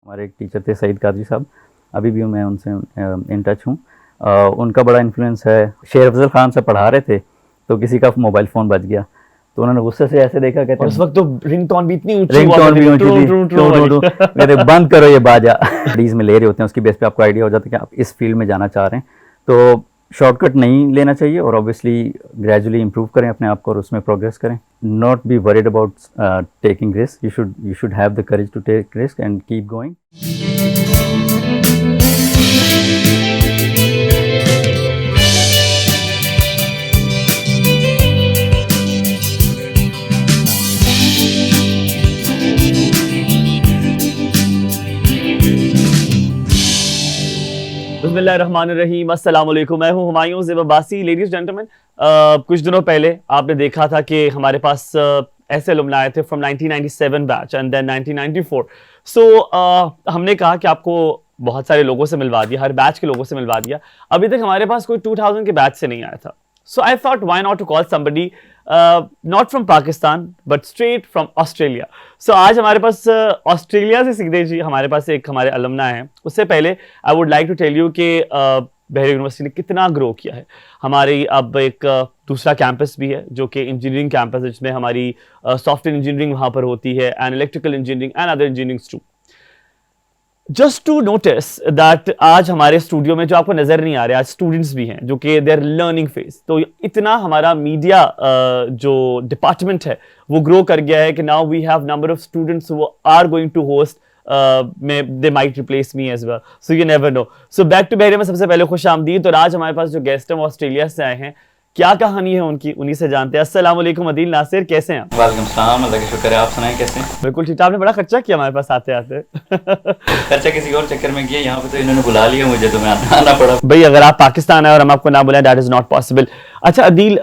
हमारे एक टीचर थे सईद कादरी साहब, अभी भी मैं उनसे इन टच हूँ। उनका बड़ा इन्फ्लुएंस है। शेर अफजल खान से पढ़ा रहे थे तो किसी का मोबाइल फ़ोन बज गया तो उन्होंने गुस्से से ऐसे देखा, कहते और उस वक्त तो रिंगटोन भी इतनी ऊंची रिंगटोन भी ऊंची थी, कहते कहते बंद करो ये बाजा। स्टडीज़ में ले रहे होते हैं, उसकी बेस पे आपको आइडिया हो जाता है कि आप इस फील्ड में जाना चाह रहे हैं, तो शॉर्टकट नहीं लेना चाहिए और ऑब्वियसली ग्रेजुअली इंप्रूव करें अपने आप को और उसमें प्रोग्रेस करें। Not be worried about taking risk, you should have the courage to take risk and keep going. बिस्मिल्लाहिर्रहमानिर्रहीम, अस्सलाम वालेकुम। मैं हूं हुमायूं ज़ेब अब्बासी। लेडीज जेंटलमैन, कुछ दिनों पहले आपने देखा था कि हमारे पास ऐसे अलुमनाई आए थे फ्रॉम 1997 बैच एंड देन 1994। सो हमने कहा कि आपको बहुत सारे लोगों से मिलवा दिया, हर बैच के लोगों से मिलवा दिया। अभी तक हमारे पास कोई 2000 के बैच से नहीं आया था। So I thought, why not to call somebody not from Pakistan but straight from Australia. So आज हमारे पास ऑस्ट्रेलिया से सीधे जी हमारे पास एक हमारे अलुमना है। उससे पहले I would like to tell you कि बहरी यूनिवर्सिटी ने कितना ग्रो किया है। हमारी अब एक दूसरा कैंपस भी है जो कि इंजीनियरिंग कैंपस है, जिसमें हमारी सॉफ्टवेयर इंजीनियरिंग वहाँ पर होती है and electrical engineering and other engineering too. Just to notice that आज हमारे स्टूडियो में जो आपको नजर नहीं आ रहे, आज स्टूडेंट्स भी हैं जो कि दे आर लर्निंग फेज। तो इतना हमारा मीडिया जो डिपार्टमेंट है वो ग्रो कर गया है कि now we have number of students who are going to host they might replace me as well, so you never know. So back to बहरे में सबसे पहले खुश आमदीद। और आज हमारे पास जो गेस्ट हैं वो ऑस्ट्रेलिया से आए हैं। क्या कहानी है उनकी, उन्हीं से जानते हैं। अस्सलाम वालेकुम अदील नासिर, कैसे हैं आप? वालेकुम सलाम, अल्लाह का शुक्र है। आप सुनाएं कैसे हैं? बिल्कुल ठीक। आपने बड़ा खर्चा किया हमारे पास आते आते। खर्चा किसी और चक्कर में किया, यहाँ पे तो इन्होंने बुला लिया मुझे, तो मैं आना पड़ा। भाई अगर आप पाकिस्तान आए और हम आपको ना बुलाएं, दैट इज नॉट पॉसिबल। अच्छा अदील,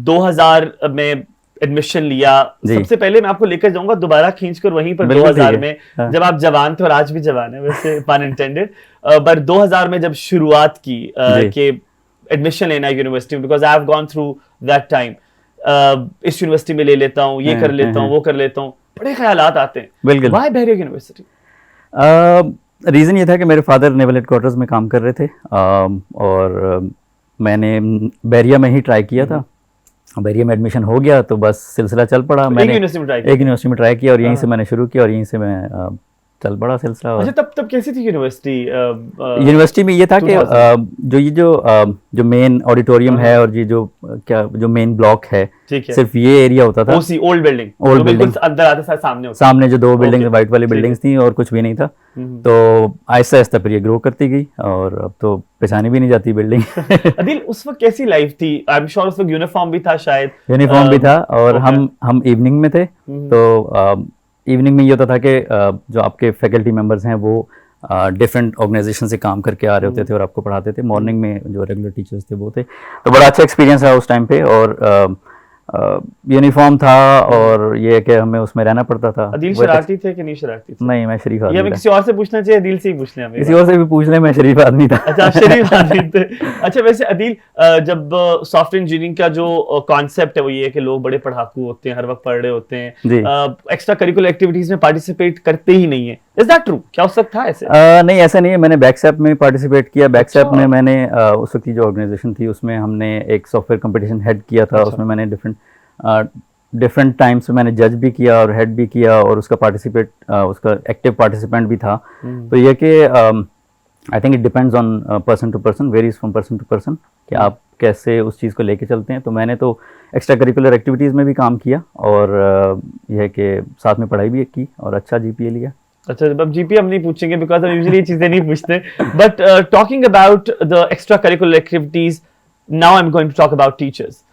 2000 में एडमिशन लिया। सबसे पहले मैं आपको लेकर जाऊंगा दोबारा खींचकर वहीं पर 2000 में, जब आप जवान थे और आज भी जवान है वैसे, पन इंटेंडेड। बट 2000 में जब शुरुआत की कि एडमिशन लेना यूनिवर्सिटी में, because I have gone through that time, इस यूनिवर्सिटी में ले लेता हूँ, ये कर लेता हूँ, वो कर लेता हूँ, बड़े ख्यालात आते हैं। बिल्कुल। Why Bahria university? रीज़न ये था कि मेरे फादर नेवल हेडक्वार्टर्स में काम कर रहे थे और मैंने बहरिया में ही ट्राई किया था। बहरिया में एडमिशन हो गया तो बस सिलसिला चल पड़ा। मैंने एक यूनिवर्सिटी में ट्राई किया और यहीं से मैंने शुरू किया और यहीं से मैं चल बड़ा सिलसिला। अच्छा, तब कैसी थी यूनिवर्सिटी? यूनिवर्सिटी में ये था कि जो मेन ऑडिटोरियम है और ये जो मेन ब्लॉक है, सिर्फ ये एरिया होता था। ओल्ड बिल्डिंग अंदर आते सामने जो 2 बिल्डिंग वाइट वाली बिल्डिंग्स थी और कुछ भी नहीं था। तो आहिस्ता आहिस्ता फिर ये ग्रो करती गई और अब तो पहचानी भी नहीं जाती बिल्डिंग। अदिल, उस वक्त कैसी लाइफ थी? आई एम श्योर उस वक्त यूनिफॉर्म भी था, शायद यूनिफॉर्म भी था और हम इवनिंग में थे। तो इवनिंग में ये होता था कि जो आपके फैकल्टी मेंबर्स हैं वो डिफरेंट ऑर्गेनाइजेशन से काम करके आ रहे होते थे और आपको पढ़ाते थे। मॉर्निंग में जो रेगुलर टीचर्स थे वो थे। तो बड़ा अच्छा एक्सपीरियंस रहा उस टाइम पे और यूनिफॉर्म था और ये कि हमें उसमें रहना पड़ता था। अदील शरारती थे कि नहीं शरारती थे? नहीं, मैं शरीफ आदमी था। किसी और से पूछना चाहिए, अदील से ही पूछ लें। किसी और से भी पूछ लें, मैं शरीफ आदमी था। अच्छा, शरीफ आदमी थे। अच्छा, वैसे अदील, जब सॉफ्टवेयर इंजीनियरिंग का जो कॉन्सेप्ट है वो ये है कि लोग बड़े पढ़ाकू होते हैं, हर वक्त पढ़ रहे होते हैं, एक्स्ट्रा करिकुलर एक्टिविटीज में पार्टिसिपेट करते ही नहीं है। Is that true? क्या उस वक्त था ऐसे? नहीं, ऐसा नहीं है। मैंने बैकसैप में पार्टिसिपेट किया। बैकसैप में मैंने उस वक्त की जो ऑर्गेनाइजेशन थी उसमें हमने एक सॉफ्टवेयर कंपटीशन हेड किया था। उसमें मैंने डिफरेंट टाइम्स में मैंने जज भी किया और हेड भी किया और उसका एक्टिव पार्टिसिपेंट भी था। तो ये कि I think it depends on person to person, varies from person to person कि आप कैसे उस चीज़ को लेके चलते हैं। तो मैंने तो एक्स्ट्रा करिकुलर एक्टिविटीज़ में भी काम किया और यह है कि साथ में पढ़ाई भी की और अच्छा GPA लिया। अच्छा, अब GPA हम नहीं पूछेंगे बिकॉज हम यूजुअली ये चीज़ें नहीं पूछते। But talking about the extra curricular activities, now I am going to talk about teachers.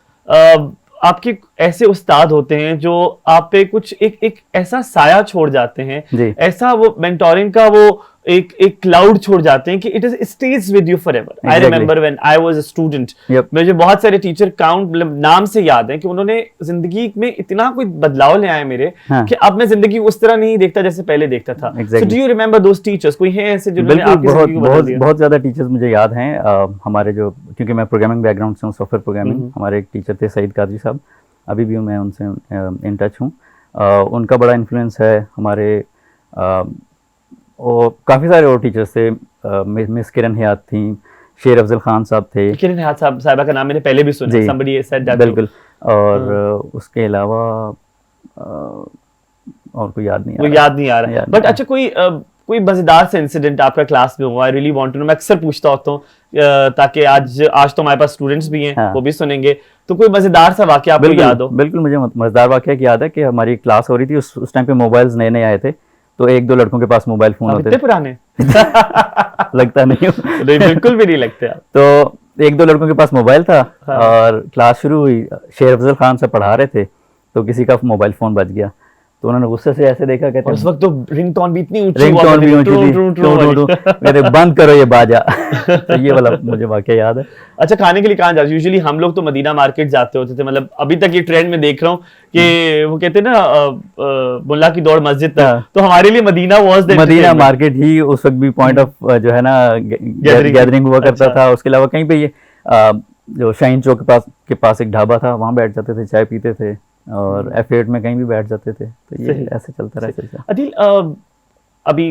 आपके ऐसे उस्ताद होते हैं जो आप पे कुछ एक ऐसा साया छोड़ जाते हैं, ऐसा वो मेंटोरिंग का वो एक क्लाउड छोड़ जाते हैं कि it is stage with you forever. I remember when I was a student, मुझे बहुत सारे टीचर काउंट मतलब नाम से याद है कि उन्होंने जिंदगी में इतना कोई बदलाव ले आए मेरे कि अब मैं जिंदगी उस तरह नहीं देखता जैसे पहले देखता था। So do you remember those teachers? कोई है ऐसे जिन्होंने आपकी जिंदगी को बदल दिया? बहुत ज्यादा टीचर्स मुझे याद हैं। हमारे जो, क्योंकि मैं प्रोग्रामिंग बैकग्राउंड से हूँ, सॉफ्टवेयर प्रोग्रामिंग, हमारे एक टीचर थे सईद कादरी साहब, अभी भी मैं उनसे इन टच हूँ। उनका बड़ा इन्फ्लुएंस है हमारे और काफ़ी सारे और टीचर्स थे, मिस किरण हयात थी, शेर अफजल खान साहब थे। किरण हयात साहिबा का नाम मैंने पहले भी सुना, जी, somebody said that too। बिल्कुल। और उसके अलावा और कोई याद नहीं आ वो रहा। याद नहीं आ रहा। बट अच्छा, कोई मजेदार से इंसिडेंट आपका क्लास में हुआ? I really want to know. मैं अक्सर पूछता होता हूँ ताकि आज तो हमारे पास स्टूडेंट्स भी हैं, हाँ। वो भी सुनेंगे, तो कोई मजेदार सा वाकया आपको याद हो? बिल्कुल, मुझे मजेदार वाकया याद है कि हमारी क्लास हो रही थी, उस टाइम पे मोबाइल्स नए नए आए थे, तो एक दो लड़कों के पास मोबाइल फोन आप होते इतने थे। पुराने? लगता नहीं हूँ। नहीं, बिल्कुल भी नहीं लगते आप। तो एक दो लड़कों के पास मोबाइल था, हाँ। और क्लास शुरू हुई, शेर अफजल खान से पढ़ा रहे थे, तो किसी का मोबाइल फोन बज गया, तो उन्होंने गुस्से से ऐसे देखा, कहते और उस वक्त तो रिंगटोन भी इतनी ऊंची रिंग हुआ टोन करती भी थी, ऊंची ट्रू, थी, ट्रू, ट्रू टू वाली। टू टू, कहते बंद करो ये बाजा। तो ये वाला मुझे वाकया याद है। अच्छा, खाने के लिए कहाँ जाते? यूजुअली हम लोग तो मदीना मार्केट जाते होते थे, मतलब अभी तक ये ट्रेंड में देख रहा हूँ कि वो कहते हैं ना मुल्ला की दौड़ मस्जिद तक, हाँ। तो हमारे लिए Medina was the Medina market ही उस वक्त भी पॉइंट ऑफ जो है ना गैदरिंग हुआ करता अच्छा। था। उसके अलावा कहीं पे ये जो शाहीन चौक के पास एक ढाबा था, वहाँ बैठ जाते थे, चाय पीते थे, और F8 में कहीं भी बैठ जाते थे। तो ये सही। ऐसे चलता रहा सिलसिला। अदिल, अभी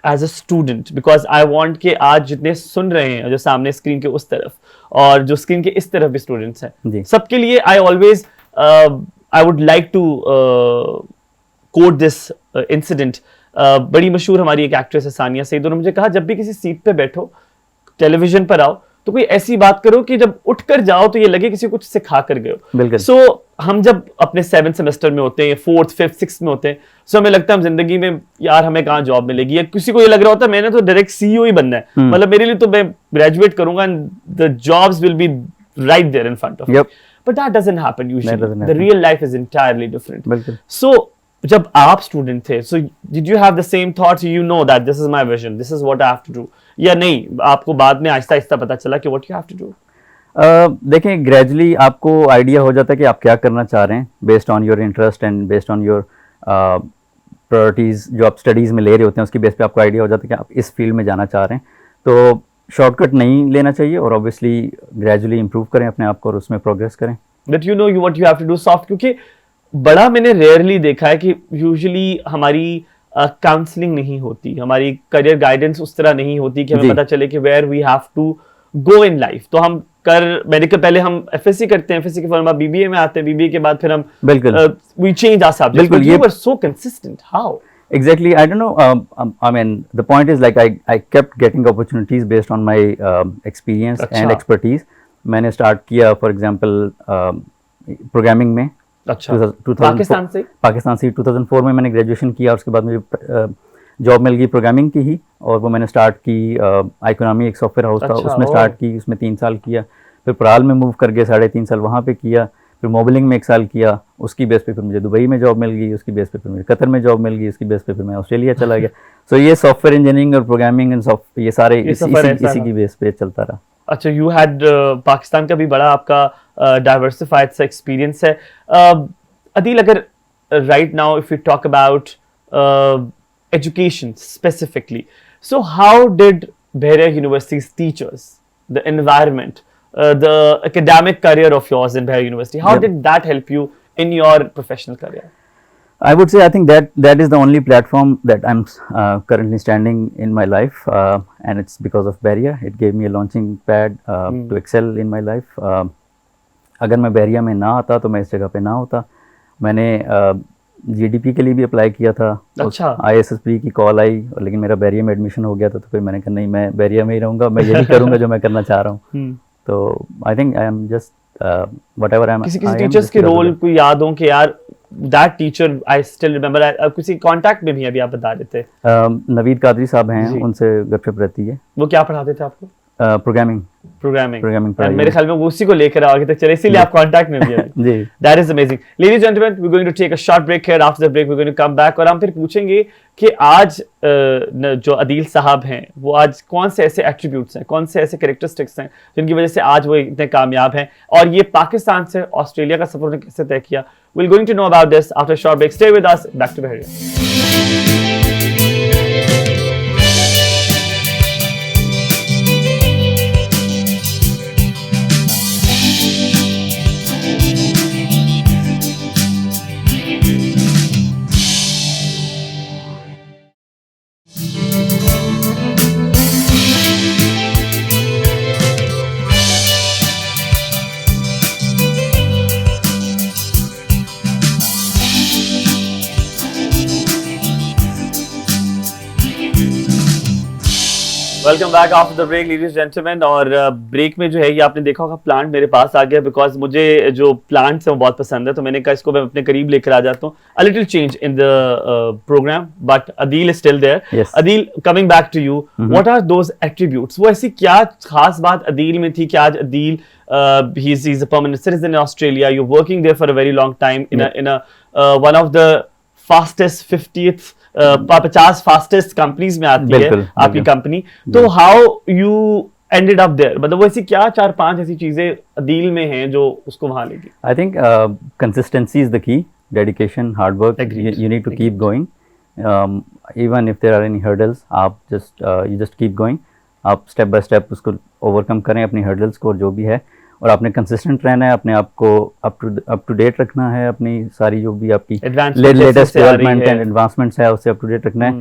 as a student, because I want कि आज जितने सुन रहे हैं जो सामने स्क्रीन के उस तरफ और जो स्क्रीन के इस तरफ भी स्टूडेंट्स जी। हैं, सबके लिए I always I would like to quote this incident. बड़ी मशहूर हमारी एक एक्ट्रेस है सानिया सईद, उन्होंने मुझे कहा जब भी किसी सीट पे बैठो, टेलीविजन पर आओ, तो कोई ऐसी बात करो कि जब उठकर जाओ तो ये लगे किसी कुछ सिखा कर गए हो। बिल्कुल। सो हम जब अपने 7th सेमेस्टर में होते हैं, 4th 5th 6th में होते हैं, सो हमें लगता है हम जिंदगी में यार हमें कहाँ जॉब मिलेगी, या किसी को ये लग रहा होता है मैंने तो डायरेक्ट CEO ही बनना है, मतलब मेरे लिए तो मैं ग्रेजुएट करूंगा and the jobs will be right there in front of me. But that doesn't happen usually, the real life is entirely different. बिल्कुल। सो जब आप स्टूडेंट थे, so did you have the same thoughts, you know that this is my vision, this is what I have to do, या नहीं आपको बाद में आहिस्ता आहिस्ता पता चला कि what you have to do? देखें, ग्रेजुअली आपको आइडिया हो जाता है कि आप क्या करना चाह रहे हैं, based on your interest and based on your priorities जो आप स्टडीज़ में ले रहे होते हैं, उसकी बेस पे आपको आइडिया हो जाता है कि आप इस फील्ड में जाना चाह रहे हैं। तो शॉर्टकट नहीं लेना चाहिए, और ऑब्वियसली ग्रेजुअली इंप्रूव करें अपने आप को और उसमें प्रोग्रेस करें। But you know you what you have to do soft, क्योंकि बड़ा मैंने रेयरली देखा है कि यूजुअली हमारी काउंसलिंग नहीं होती, हमारी करियर गाइडेंस उस तरह नहीं होती कि हमें पता चले कि where we have to go in life. तो हम मेडिकल पहले हम FSC करते हैं, FSC के फॉर्म BBA में आते हैं, BBA के बाद फिर हम बिल्कुल वी चेंज आवर सब्जेक्ट। बिल्कुल, you were so consistent, how? Exactly, I don't know. I mean, the point is like I kept getting opportunities based on my experience and expertise. मैंने start किया, for example, programming में। अच्छा, पाकिस्तान से 2004 में मैंने graduation किया, उसके बाद मुझे जॉब मिल गई प्रोग्रामिंग की ही, और वो मैंने स्टार्ट की इकोनॉमी, एक सॉफ्टवेयर हाउस था, उसमें स्टार्ट की, उसमें 3 साल किया, फिर पराल में मूव कर गए, 3.5 साल वहाँ पे किया, फिर मोबलिंग में 1 साल किया, उसकी बेस पे फिर मुझे दुबई में जॉब मिल गई, उसकी बेस पे फिर मुझे कतर में जॉब मिल गई, उसकी बेस पे फिर मैं ऑस्ट्रेलिया चला गया। सो ये सॉफ्टवेयर इंजीनियरिंग और प्रोग्रामिंग एंड ये सारे इसी की बेस पे चलता रहा। अच्छा, यू हैड पाकिस्तान का भी बड़ा आपका डाइवर्सिफाइड सा एक्सपीरियंस है। अदील, अगर right now if you talk about education specifically, so how did Bahria University's teachers, the environment, the academic career of yours in Bahria University, how did that help you in your professional career? I would say I think that is the only platform that I'm currently standing in my life, and it's because of Bahria. It gave me a launching pad to excel in my life. अगर मैं बहरिया में ना आता तो मैं इस जगह पे ना होता। मैंने GDP के लिए भी अप्लाई किया था। अच्छा। ISSP की कॉल आई, लेकिन मेरा बहरिया में एडमिशन हो गया था, तो फिर मैंने कहा नहीं, मैं बहरिया में ही रहूँगा, मैं यही करूँगा जो मैं करना चाह रहा हूँ। तो I think I am just whatever I am. किसी टीचर्स के रोल कोई याद हो कि यार that teacher I still remember, किसी कांटेक्ट में भी अभी आप बता रहे थे? नवीद कादरी साहब हैं, उनसे गपशप रहती है। वो क्या पढ़ाते थे आपको? प्रोग्रामिंग मेरे ख्याल में वो उसी को लेकर आगे तक चले, इसीलिए आप कांटेक्ट में भी हैं। जी, that is amazing. Ladies and gentleman, we are going to take a short break here, after the break we are going to come back, और हम फिर पूछेंगे कि आज जो अदील साहब हैं वो आज कौन से ऐसे एट्रीब्यूट्स हैं, कौन से ऐसे कैरेक्टरिस्टिक्स हैं जिनकी वजह से आज वो इतने कामयाब हैं, और ये पाकिस्तान से ऑस्ट्रेलिया का सफर उन्होंने कैसे तय किया। We are going to know about this after short break. Stay with us, back to Bahria. Welcome back after the break ladies gentleman. और ब्रेक में जो है ये आपने देखा होगा प्लांट मेरे पास आ गया, बिकॉज मुझे जो प्लांट्स हैं वो बहुत पसंद है, तो मैंने कहा इसको मैं अपने करीब लेकर आ जाता हूँ। A little change in the program, but Adeel is still there. Yes. Adeel, coming back to you, what are those attributes? वो ऐसी क्या खास बात अदील में थी कि आज Adeel he's a permanent citizen in Australia, you're working there for a very long time in a one of the fastest 50th 50 fastest companies में आती है बिल्कुल, आपकी बिल्कुल। कंपनी, तो how you ended up there? मतलब वो ऐसी क्या 4-5 ऐसी चीजें अदील में हैं जो उसको वहां लेगी? I think consistency is the key. Dedication, hard work. Agreed. You need to keep going. Even if there are any hurdles, आप you just keep going. आप स्टेप बाय स्टेप उसको ओवरकम करें, अपनी हर्डल्स को, जो भी है, और आपने कंसिस्टेंट रहना है, अपने आप को अप टू डेट रखना है, अपनी सारी जो भी आपकी Advancement लेटेस्ट जैसे आ रही डेवलपमेंट है। एंड एडवांसमेंट्स है उससे अप टू डेट रखना है।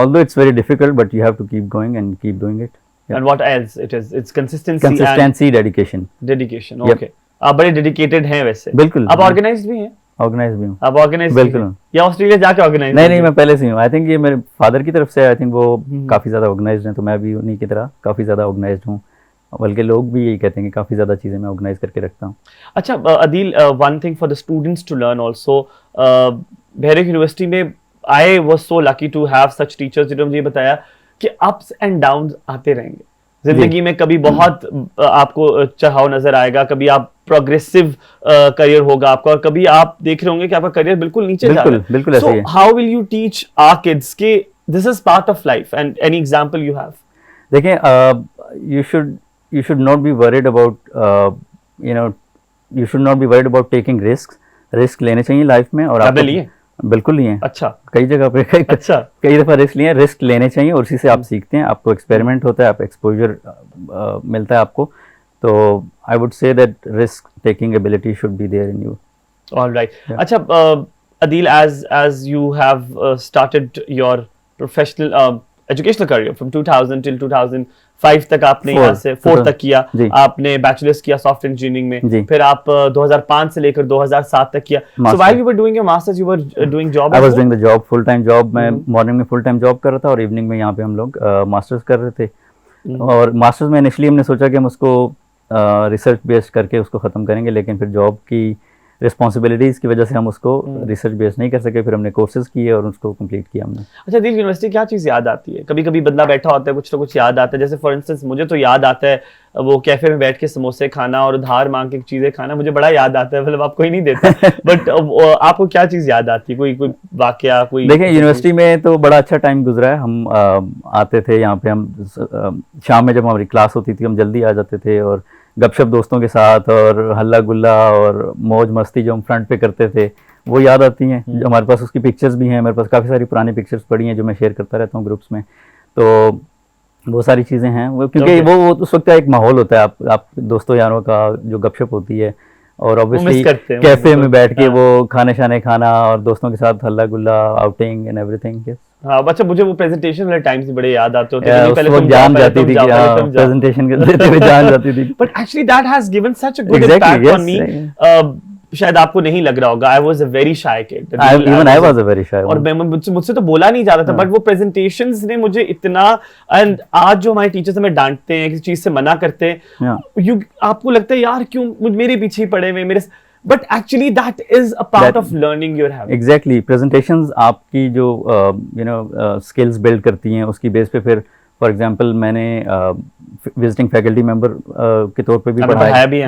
Although it's very difficult, but you have to keep going and keep doing it. And what else it is? It's consistency and consistency, dedication. dedication. Yep. Okay. आप बड़े dedicated हैं वैसे। बिल्कुल। आप organised भी हैं? ऑर्गेनाइज भी हूँ। आप ऑर्गेनाइज्ड बिल्कुल। हैं? या ऑस्ट्रेलिया जाके ऑर्गेनाइज? नहीं, मैं पहले से ही हूँ। आई थिंक ये मेरे फादर की तरफ से, आई थिंक वो काफ़ी ज़्यादा ऑर्गेनाइज्ड हैं, तो मैं भी उन्हीं की तरह काफ़ी ज़्यादा ऑर्गेनाइज्ड हूँ। बल्कि लोग भी यही कहते हैं कि काफ़ी ज़्यादा चीज़ें मैं ऑर्गेनाइज करके रखता हूँ। अच्छा Adeel, one thing for the students to learn also, Bahria university में I was so lucky to have such teachers जिन्होंने मुझे बताया कि अप्स एंड डाउन्स आते रहेंगे जिंदगी में। कभी बहुत आपको चढ़ाव नजर आएगा, कभी आप प्रोग्रेसिव करियर होगा आपका, और कभी आप देख रहे होंगे कि आपका करियर बिल्कुल नीचे जा रहा है। बिल्कुल ऐसे ही है। How will you teach our kids कि this is part of life, and any example you have? देखें, you should not be worried about you should not be worried about taking risk लेने चाहिए लाइफ में। और आपने आपको लिए? बिल्कुल लिए हैं। अच्छा। कई जगह पे अच्छा। कई दफ़ा रिस्क लिए हैं। रिस्क लेने चाहिए और उसी से आप सीखते हैं, आपको एक्सपेरिमेंट होता है, आप एक्सपोजर मिलता है आपको। तो I would say that risk taking ability should be there in you. All right. Yeah. अच्छा Adil, as you have started your professional educational career from 2000 till 2005 तक आपने यहाँ से 4 तक किया, जी। आपने बैचलर्स किया सॉफ्टवेयर इंजीनियरिंग जी। में, फिर आप 2005 से लेकर 2007 तक किया। So Master. while you were doing your masters, you were doing job I as was well? Doing the job, full time job. मैं मॉर्निंग में फुल टाइम जॉब कर रहा था और इवनिंग में यहाँ पे हम लोग मास्टर्स कर रहे थे। और मास्टर्स में इनिशियली हमने सोचा कि हम उसको रिसर्च बेस्ड करके उसको ख़त्म करेंगे, लेकिन फिर जॉब की रिस्पॉन्सिबिलिटीज़ की वजह से हम उसको रिसर्च बेस्ड नहीं कर सके। फिर हमने कोर्सेज किए और उसको कंप्लीट किया हमने। अच्छा दिल, यूनिवर्सिटी क्या चीज़ याद आती है? कभी कभी बंदा बैठा होता है, कुछ ना कुछ याद आता है। जैसे फॉर इंस्टेंस मुझे तो याद आता है वो कैफे में बैठ के समोसे खाना और उधार मांग के चीज़ें खाना, मुझे बड़ा याद आता है। मतलब आपको ही नहीं देता बट आपको क्या चीज़ याद आती है? कोई वाकया, कोई? देखिए, यूनिवर्सिटी में तो बड़ा अच्छा टाइम गुजरा है। हम आते थे यहाँ पे, हम शाम में जब हमारी क्लास होती थी हम जल्दी आ जाते थे, और गपशप दोस्तों के साथ और हल्ला गुल्ला और मौज मस्ती जो हम फ्रंट पे करते थे वो याद आती हैं। जो हमारे पास उसकी पिक्चर्स भी हैं, मेरे पास काफ़ी सारी पुरानी पिक्चर्स पड़ी हैं जो मैं शेयर करता रहता हूँ ग्रुप्स में। तो वो सारी चीज़ें हैं वो, क्योंकि वो उस वक्त का एक माहौल होता है आप दोस्तों यारों का जो गपशप होती है, और ऑब्वियसली कैफे में बैठ के वो खाने शाने खाना और दोस्तों के साथ हल्ला गुल्ला, आउटिंग एंड एवरीथिंग। हाँ, अच्छा मुझे वो प्रेजेंटेशन वाले टाइम्स भी बड़े याद आते होते उस वक्त जान जाती थी कि प्रेजेंटेशन देते हुए जान जाती थी। But actually that has given such a good Exactly, impact on yes, मी। शायद आपको नहीं लग रहा होगा, I was a very shy kid. Even I was a very shy और one. मुझसे तो बोला नहीं जाता था, बट वो प्रेजेंटेशंस ने मुझे इतना, एंड आज जो हमारे टीचर्स हमें डांटते हैं, किसी चीज से मना करते हैं, Yeah. आपको लगता है यार क्यों मेरे पीछे ही पड़े हुए मेरे, but actually that is a part of learning you're having. Exactly, presentations आपकी जो स्किल्स बिल्ड करती हैं उसकी बेस पे फिर फॉर एग्जांपल मैंने विजिटिंग फैकल्टी मेंबर के तौर पे भी पढ़ाया भी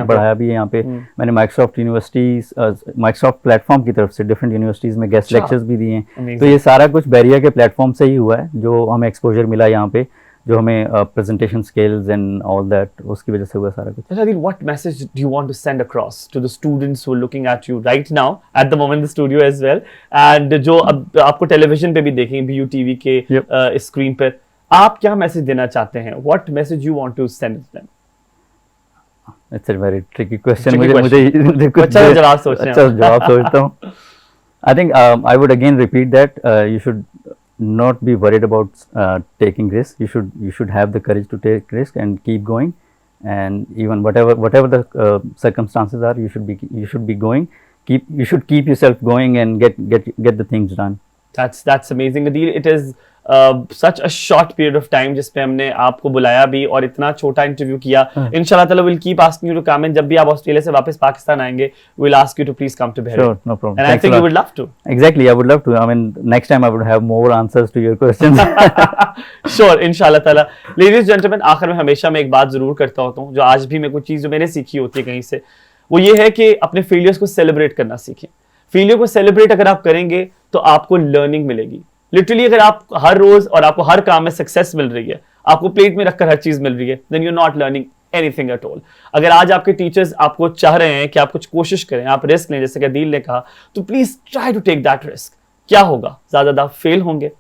है यहाँ पे। मैंने माइक्रोसॉफ्ट प्लेटफॉर्म की तरफ से डिफरेंट यूनिवर्सिटीज़ में गेस्ट लेक्चर्स भी दिए हैं। तो ये सारा कुछ बैरियर के प्लेटफॉर्म से ही हुआ है, जो हमें एक्सपोजर मिला यहाँ पे, जो हमें presentation skills and all that, उसकी वजह से हुआ सारा कुछ। अच्छा Adil, what message do you want to send across to the students who are looking at you right now at the moment in the studio as well, and जो अब आपको टेलीविजन पे भी देखेंगे, BU TV के screen पर, आप क्या मैसेज देना चाहते हैं? What message you want to send to them? It's a very tricky question. मुझे अच्छा जवाब सोचता हूँ। I think I would again repeat that you should not be worried about taking risks. You should have the courage to take risk and keep going, and even whatever the circumstances are, you should be going. You should keep yourself going and get the things done. That's amazing, Adil. It is such a short period of time जिसपे हमने आपको बुलाया भी और इतना छोटा interview किया. इंशाल्लाह ताला will keep asking you to come, and जब भी आप ऑस्ट्रेलिया से वापस पाकिस्तान आएंगे will ask you to please come to Bahrain. Sure, no problem. And I Thanks a think you lot. would love to. Exactly, I would love to. I mean, next time I would have more answers to your questions. Sure इंशाल्लाह ताला. Ladies gentleman, आखिर में हमेशा मैं एक बात जरूर करता होता हूँ, जो आज भी मैं कुछ चीज़ जो मैंने सीखी होती है कहीं से, वो ये है कि अपने फेलियर्स को सेलिब्रेट करना सीखें. फेलियर को सेलिब्रेट अगर आप करेंगे तो आपको लर्निंग मिलेगी. लिटरली अगर आप हर रोज और आपको हर काम में सक्सेस मिल रही है, आपको प्लेट में रखकर हर चीज मिल रही है, then you are not learning anything at all. अगर आज आपके टीचर्स आपको चाह रहे हैं कि आप कुछ कोशिश करें, आप रिस्क लें, जैसे कि अदील ने कहा, तो please try to take that risk. क्या होगा? ज्यादा फेल होंगे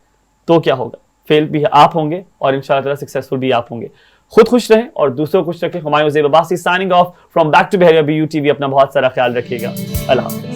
तो क्या होगा? फेल भी आप होंगे और इंशाल्लाह ताला सक्सेसफुल भी आप होंगे. खुद खुश रहें और दूसरों को खुश रखें. Humayun Zeb Abbasi signing off from back to Bahria BU TV. अपना बहुत सारा ख्याल रखिएगा. अल्लाह हाफ़िज़.